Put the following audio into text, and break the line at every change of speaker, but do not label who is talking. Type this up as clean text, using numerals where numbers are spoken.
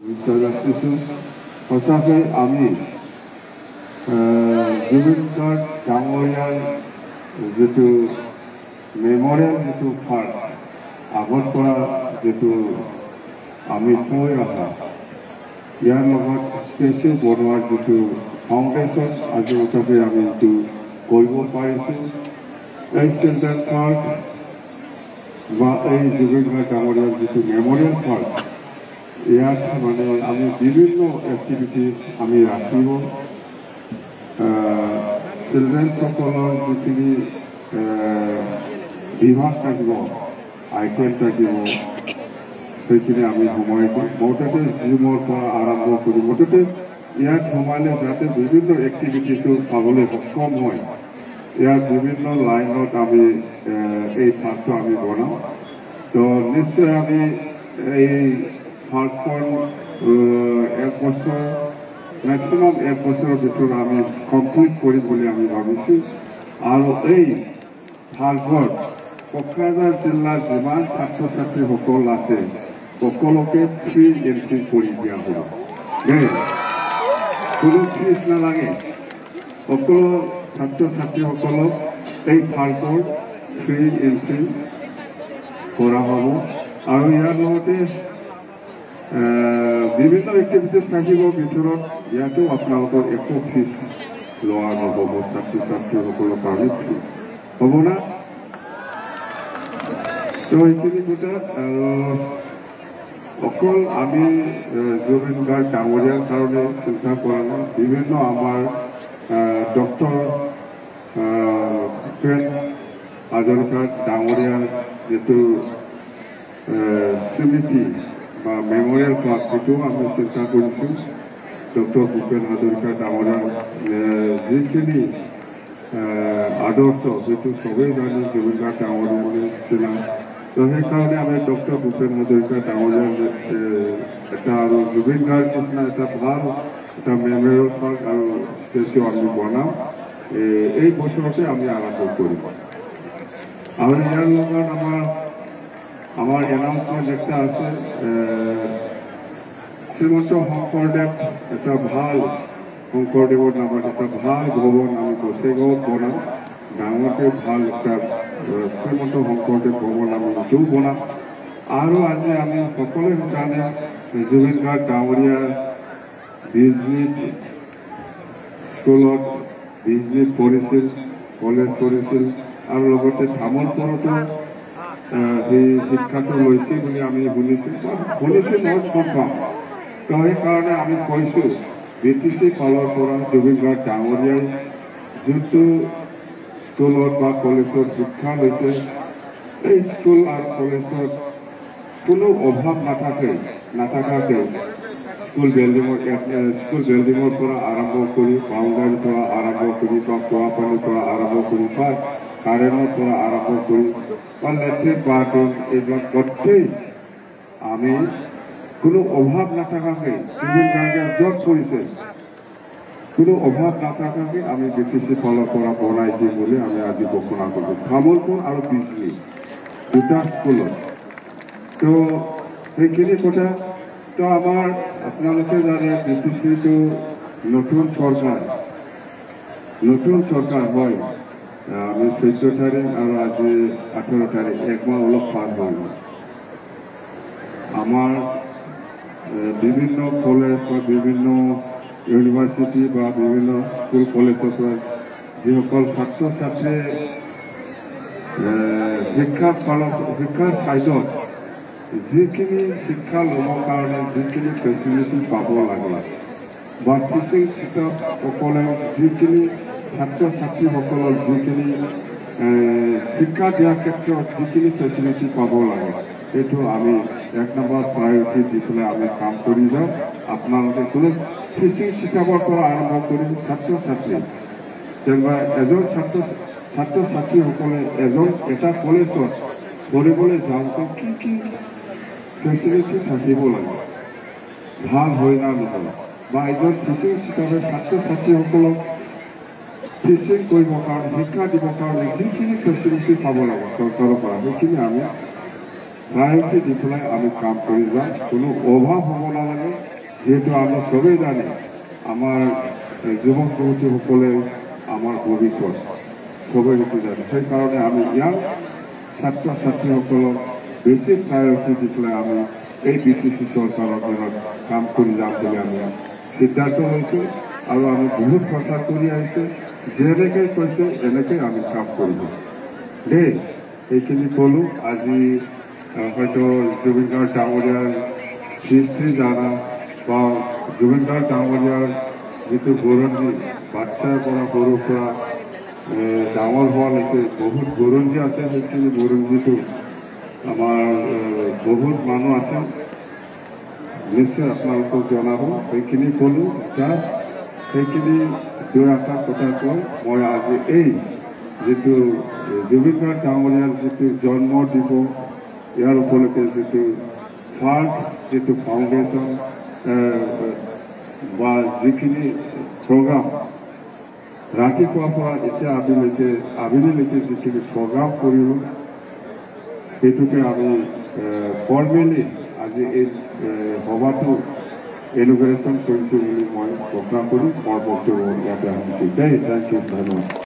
নিশ্চয় ৰাখিছোঁ। সঁচাকৈ আমি জুবিন গাৰ্গ ডাঙৰীয়াৰ যিটো মেমৰিয়েল যিটো পাৰ্ক আগৰ পৰা যিটো আমি কৈ অহা ইয়াৰ লগত ষ্টেচু বনোৱাৰ যিটো ফাউণ্ডেশ্যন আজি হিচাপে আমি যিটো কৰিব পাৰিছোঁ, এই চিলড্ৰেন পাৰ্ক বা এই জুবিন গাৰ্গ ডাঙৰীয়াৰ যিটো মেমৰিয়েল পাৰ্ক ইয়াত মানে আমি বিভিন্ন এক্টিভিটিজ আমি ৰাখিব চিলড্ৰেনসকলৰ যিখিনি বিভাগ থাকিব, আইটেম থাকিব, সেইখিনি আমি সোমাই দিম। মুঠতে জিমৰ পৰা আৰম্ভ কৰি মুঠতে ইয়াত সোমালে যাতে বিভিন্ন এক্টিভিটিটো পাবলৈ সক্ষম হয়, ইয়াত বিভিন্ন লাইনত আমি এই পাৰ্কটো আমি বনাওঁ। তো নিশ্চয় আমি এই পাৰ্কখন এক বছৰ মেক্সিমাম এক বছৰৰ ভিতৰত আমি কমপ্লিট কৰিম বুলি আমি ভাবিছোঁ। আৰু এই পাৰ্কত কোকৰাঝাৰ জিলাৰ যিমান ছাত্ৰ ছাত্ৰীসকল আছে সকলোকে ফ্ৰী এন্ট্ৰি কৰি দিয়া হ'ব। কোনো ফিজ নালাগে, সকলো ছাত্ৰ ছাত্ৰীসকলক এই পাৰ্কৰ ফ্ৰী এন্ট্ৰি কৰা হ'ব। আৰু ইয়াৰ লগতে বিভিন্ন এক্টিভিটিজ থাকিব ভিতৰত, ইয়াতো আপোনালোকৰ একো ফিজ লোৱা নহ'ব, ছাত্ৰ ছাত্ৰীসকলৰ কাৰণে ফিজ হ'ব না। তো এইখিনি কথা। আৰু অকল আমি জুবিন গাৰ্গ ডাঙৰীয়াৰ কাৰণে চিন্তা কৰা নাই, বিভিন্ন আমাৰ ডক্টৰ ভূপেন হাজৰিকা ডাঙৰীয়াৰ যিটো স্মৃতি বা মেমৰিয়েল পাৰ্ক সেইটোও আমি চিন্তা কৰিছোঁ। ডক্টৰ ভূপেন হাজৰিকা ডাঙৰীয়াৰ যিখিনি আদৰ্শ সেইটো চবেই জানে, জুবিন গাৰ্গ ডাঙৰীয়াৰ নিচিনা। তো সেইকাৰণে আমি ডক্টৰ ভূপেন হাজৰিকা ডাঙৰীয়াৰ এটা আৰু জুবিন গাৰ্গ নিচিনা এটা ভাল এটা মেমৰিয়েল পাৰ্ক আৰু ষ্টেচু আমি বনাম। এই বছৰতে আমি আৰম্ভ কৰিম। আৰু ইয়াৰ লগত আমাৰ এনাউন্সমেণ্ট একটা আছে, শ্ৰীমন্ত শংকৰদেৱ এটা ভাল শংকৰদেৱৰ নামত এটা ভাল ভৱন আমি গোসাইগাঁৱত বনাম। ডাঙৰকৈ ভাল এটা শ্ৰীমন্ত শংকৰদেৱ ভৱন আমি এইটোও বনাম। আৰু আজি আমি সকলোৱে জানে জুবিন গাৰ্গ ডাঙৰীয়া বিজনেছ স্কুলত বিজনেছ কৰিছিল, কলেজ কৰিছিল, আৰু লগতে তামোলপুৰতো সেই শিক্ষাটো লৈছে বুলি আমি শুনিছোঁ মই গম পাওঁ। তো সেইকাৰণে আমি কৈছোঁ BTC কালৰ পৰা জুবিন গাৰ্গ ডাঙৰীয়াই যোনটো স্কুলত বা কলেজত শিক্ষা লৈছে, এই স্কুল আৰু কলেজত কোনো অভাৱ নাথাকাকৈ স্কুল বিল্ডিঙৰ পৰা আৰম্ভ কৰি, বাউণ্ডাৰীৰ পৰা আৰম্ভ কৰি, বা খোৱা পানীৰ পৰা আৰম্ভ কৰি, বা কাৰেণ্টৰ পৰা আৰম্ভ কৰি, বা লেট্ৰিন বাথৰুম এইবিলাক গোটেই আমি কোনো অভাৱ নাথাকাকৈ জুবিন গাৰ্গে য'ত কৰিছে কোনো অভাৱ নাথাকাকৈ আমি BTC ফালৰ পৰা বনাই দিম বুলি আমি আজি ঘোষণা কৰিছোঁ। তামোলপুৰ আৰু বিজনী দুটা স্কুলত। তো সেইখিনি কথা। তো আমাৰ আপোনালোকে জানে BTCটো নতুন চৰকাৰ হয়। আমি 14 তাৰিখ আৰু আজি 18 তাৰিখ, একমাহ অলপ পাৰ হ'ল। আমাৰ বিভিন্ন কলেজ বা বিভিন্ন ইউনিভাৰ্চিটি বা বিভিন্ন স্কুল কলেজৰ পৰা যিসকল ছাত্ৰ ছাত্ৰীয়ে শিক্ষাৰ ছাইডত যিখিনি শিক্ষা ল'বৰ কাৰণে যিখিনি ফেচিলিটি পাব লাগে, বা টিচিং ষ্টাফসকলে যিখিনি ছাত্ৰ ছাত্ৰীসকলৰ যিখিনি শিক্ষা দিয়াৰ ক্ষেত্ৰত যিখিনি ফেচিলিটি পাব লাগে, সেইটো আমি 1 নম্বৰ প্ৰায়ৰিটি দি পেলাই আমি কাম কৰি যাওঁ। আপোনালোকে কোনো টিচিং ষ্টাফৰ পৰা আৰম্ভ কৰি ছাত্ৰ ছাত্ৰী যেনিবা এজন ছাত্ৰ ছাত্ৰীসকলে এটা কলেজত পঢ়িবলৈ যাওঁতে কি ফেচিলিটি থাকিব লাগে, ভাল হয় না নহয়, বা এজন টিচিং ষ্টাফে ছাত্ৰ ছাত্ৰীসকলক টিচিং কৰিবৰ কাৰণে, শিক্ষা দিবৰ কাৰণে যিখিনি ফেচিলিটি পাব লাগে চৰকাৰৰ পৰা, সেইখিনি আমি প্ৰায়ৰিটি দি পেলাই আমি কাম কৰি যাওঁ। কোনো অভাৱ হ'ব নালাগে। যিহেতু আমি সবেই জানি আমাৰ যুৱক যুৱতীসকলে আমাৰ ভৱিষ্যত সবেই সেইটো জানে সেইকাৰণে আমি ইয়াৰ ছাত্ৰ ছাত্ৰীসকলক বেছি প্ৰায়ৰিটি দি পেলাই আমি এই BTC চৰকাৰৰ দিনত কাম কৰি যাম বুলি আমি সিদ্ধান্ত লৈছোঁ আৰু আমি বহুত প্ৰচাৰ কৰি আহিছোঁ যেনেকৈ কৈছে এনেকৈ আমি কাম কৰিব দেই এইখিনি ক'লোঁ আজি হয়তো জুবিন গাৰ্গ ডাঙৰীয়াৰ সৃষ্টি জানা বা জুবিন গাৰ্গ ডাঙৰীয়াৰ যিটো বুৰঞ্জী বাচ্চাৰ পৰা সৰুৰ পৰা ডাঙৰ হোৱালৈকে বহুত বুৰঞ্জী আছে সেইখিনি বুৰঞ্জীটো আমাৰ বহুত মানুহ আছে নিশ্চয় আপোনালোকক জনাব সেইখিনি ক'লোঁ জাষ্ট সেইখিনি দুই এটা কথা কৈ মই আজি এই যিটো জুবিন গাৰ্গ ডাঙৰীয়াৰ যিটো জন্ম দিৱস ইয়াৰ উপলক্ষে যিটো ফাৰ্ষ্ট যিটো ফাউণ্ডেশ্যন বা যিখিনি প্ৰগ্ৰাম ৰাতিপুৱাৰ পৰা এতিয়া আবেলিলৈকে যিখিনি প্ৰগ্ৰাম কৰিলোঁ সেইটোকে আমি ফৰ্মেলি আজি এই সভাটো ইনগ্ৰেশ্যন কৰিছোঁ বুলি মই ঘোষণা কৰি মোৰ বক্তব্য ইয়াতে আহিছোঁ দেই থেংক ইউ ধন্যবাদ